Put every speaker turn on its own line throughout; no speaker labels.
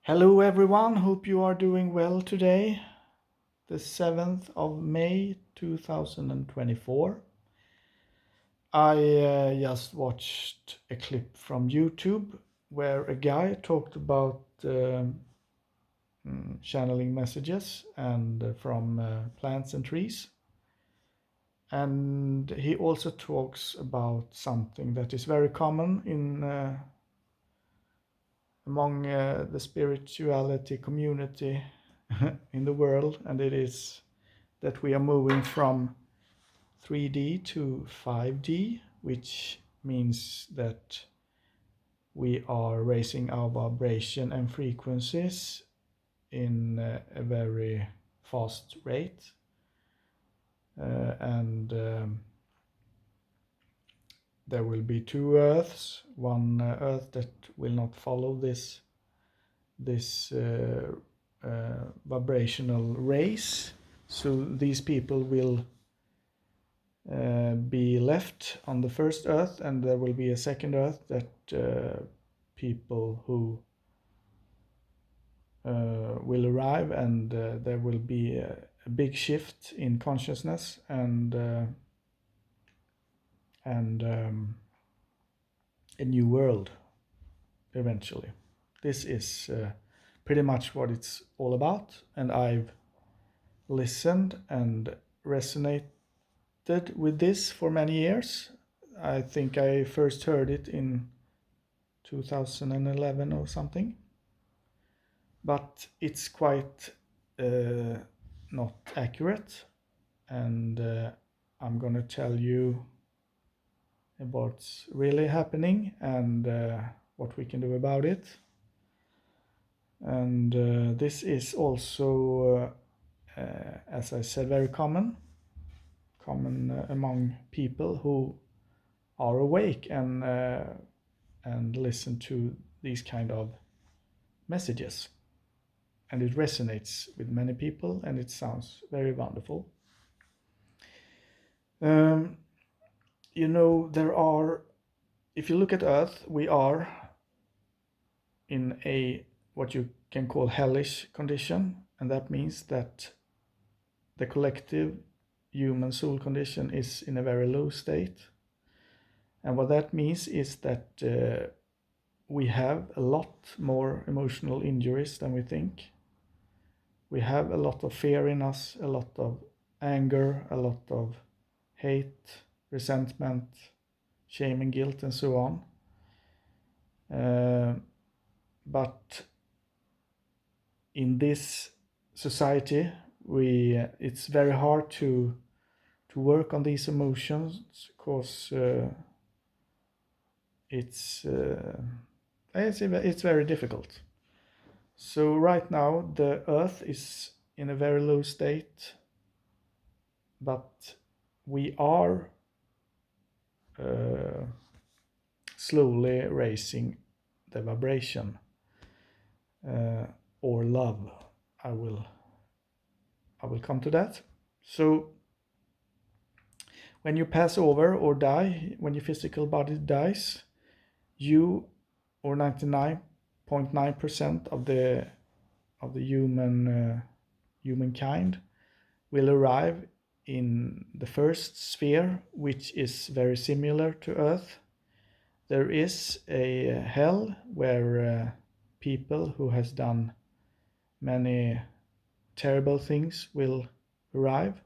Hello, everyone. Hope you are doing well today, the 7th of May 2024. I just watched a clip from YouTube where a guy talked about channeling messages and from plants and trees. And he also talks about something that is very common in among the spirituality community in the world, and it is that we are moving from 3D to 5D, which means that we are raising our vibration and frequencies in a very fast rate. And there will be two Earths, one Earth that will not follow this vibrational race. So these people will be left on the first Earth, and there will be a second Earth that people who will arrive, and there will be a big shift in consciousness and a new world eventually. This is pretty much what it's all about, and I've listened and resonated with this for many years. I think I first heard it in 2011 or something, but it's quite not accurate, and I'm gonna tell you about what's really happening and what we can do about it. And this is also, as I said, very common among people who are awake and listen to these kind of messages, and it resonates with many people, and it sounds very wonderful. There are, if you look at Earth, we are in a what you can call hellish condition, and that means that the collective human soul condition is in a very low state. And what that means is that we have a lot more emotional injuries than we think. We have a lot of fear in us, a lot of anger, a lot of hate, resentment, shame and guilt, and so on. But in this society, it's very hard to work on these emotions because it's very difficult. So right now the Earth is in a very low state, but we are slowly raising the vibration or love. I will come to that. So when you pass over or die, when your physical body dies, you or 99.9% of the humankind will arrive in the first sphere, which is very similar to Earth. There is a hell where people who has done many terrible things will arrive,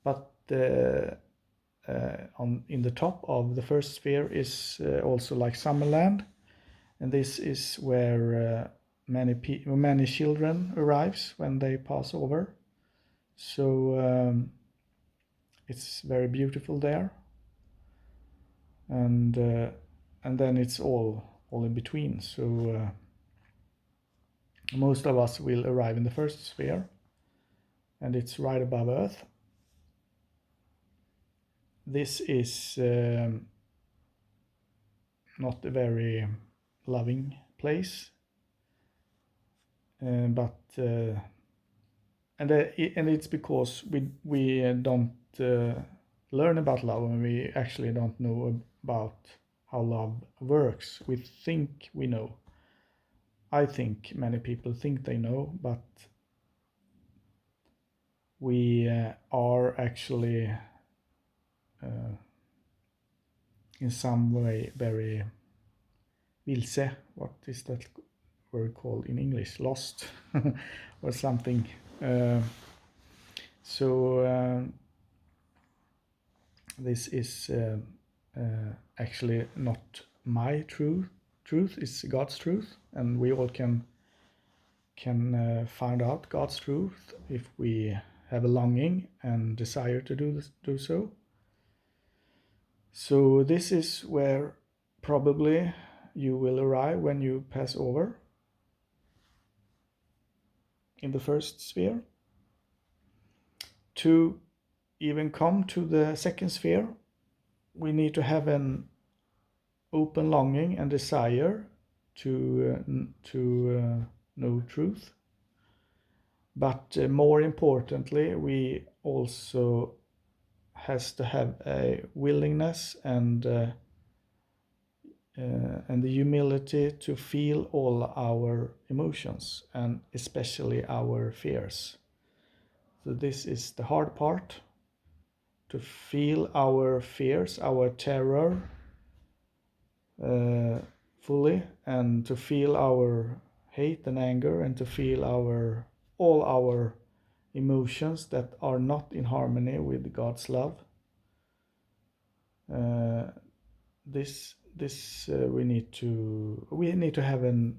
but in the top of the first sphere is also like Summerland, and this is where many children arrives when they pass over. So it's very beautiful there, and then it's all in between. So most of us will arrive in the first sphere, and it's right above Earth. This is not a very loving place, but and it's because we don't learn about love, and we actually don't know about how love works. We think we know, I think many people think they know, but we are actually in some way very vilse. What is that word called in English? Lost or something. This is actually not my truth. Truth is God's truth, and we all can find out God's truth if we have a longing and desire to do so. So this is where probably you will arrive when you pass over in the first sphere. To even come to the second sphere, we need to have an open longing and desire to know truth. But more importantly, we also has to have a willingness and the humility to feel all our emotions, and especially our fears. So this is the hard part, to feel our fears, our terror fully, and to feel our hate and anger, and to feel all our emotions that are not in harmony with God's love. We need to have a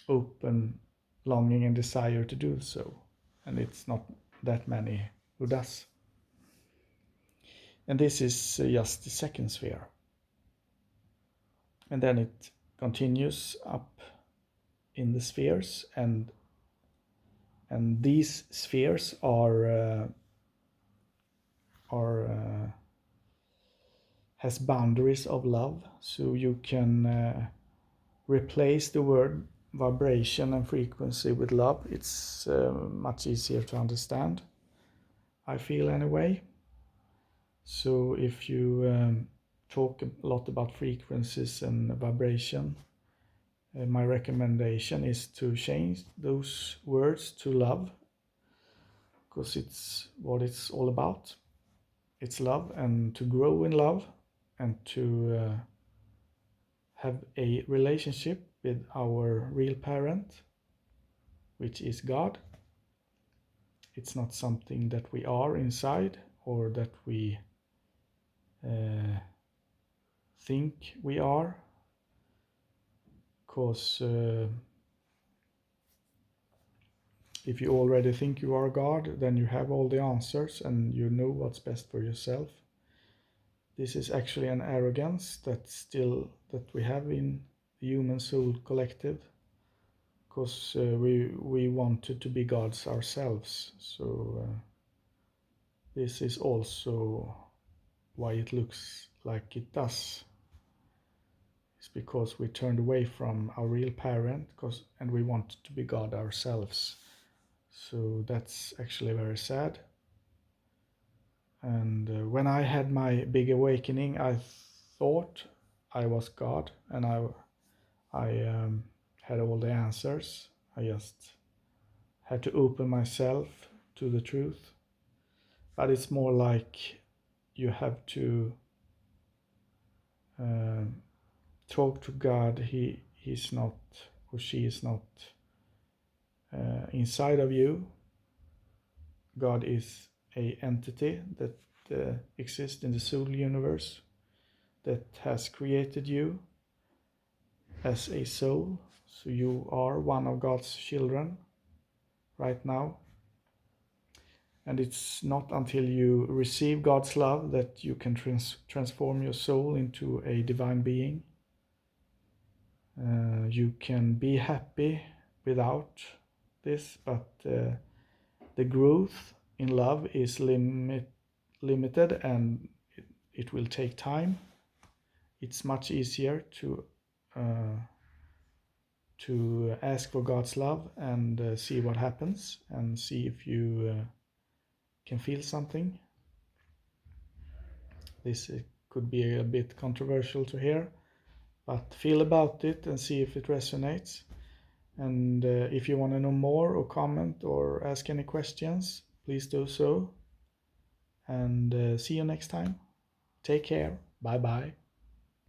open longing and desire to do so, and it's not that many who does. And this is just the second sphere, and then it continues up in the spheres, and these spheres has boundaries of love, so you can replace the word vibration and frequency with love. It's much easier to understand, I feel, anyway. So if you talk a lot about frequencies and vibration, my recommendation is to change those words to love, because it's what it's all about. It's love, and to grow in love, and to have a relationship with our real parent, which is God. It's not something that we are inside, or that we think we are, because if you already think you are God, then you have all the answers and you know what's best for yourself. This is actually an arrogance that we have in the human soul collective, because we wanted to be gods ourselves. So this is also why it looks like it does. It's because we turned away from our real parent, and we wanted to be God ourselves. So that's actually very sad. And when I had my big awakening, I thought I was God, and I had all the answers. I just had to open myself to the truth. But it's more like you have to talk to God. He's not, or she is not inside of you. God is a entity that exists in the soul universe, that has created you as a soul. So you are one of God's children right now. And it's not until you receive God's love that you can transform your soul into a divine being. You can be happy without this, but the growth in love is limited, and it will take time. It's much easier to ask for God's love and see what happens, and see if you can feel something. This could be a bit controversial to hear, but feel about it and see if it resonates. And if you want to know more or comment or ask any questions, please do so. And see you next time. Take care. Bye bye.